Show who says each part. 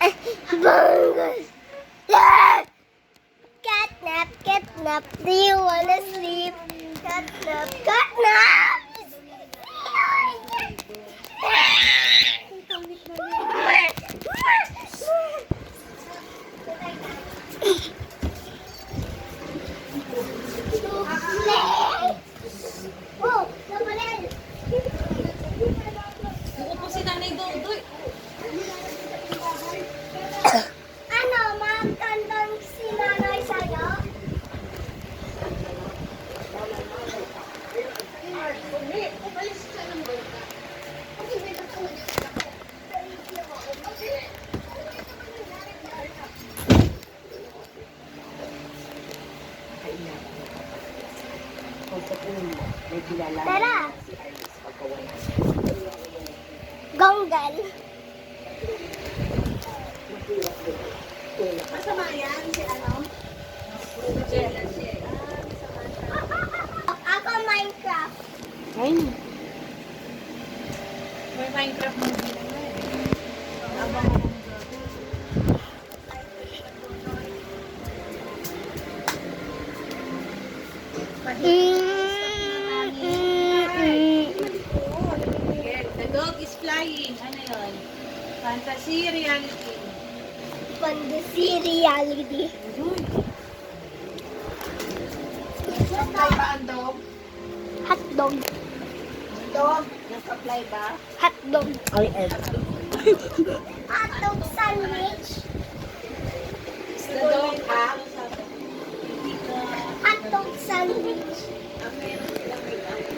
Speaker 1: Bungus. Catnap, catnap. Do you wanna sleep? Catnap, catnap. Oh, nabalil.
Speaker 2: Uupo si Nanay Dodoy.
Speaker 1: Ano, magkandang si nanay sa'yo? Tara! Gonggal.
Speaker 2: Masama yan si ano? Jealous siya.
Speaker 1: Ako Minecraft.
Speaker 3: Ay,
Speaker 2: May Minecraft movie naman. Abang ako The dog is flying. Ano yun? Fantasy reality.
Speaker 1: Fantasy reality.
Speaker 2: Supply ba ang dog?
Speaker 1: Hotdog.
Speaker 2: Dog? Nag-apply ba?
Speaker 1: Hotdog.
Speaker 3: ay, ay.
Speaker 1: Hotdog sandwich.
Speaker 2: The dog ha?
Speaker 1: Hotdog sandwich.
Speaker 2: Okay.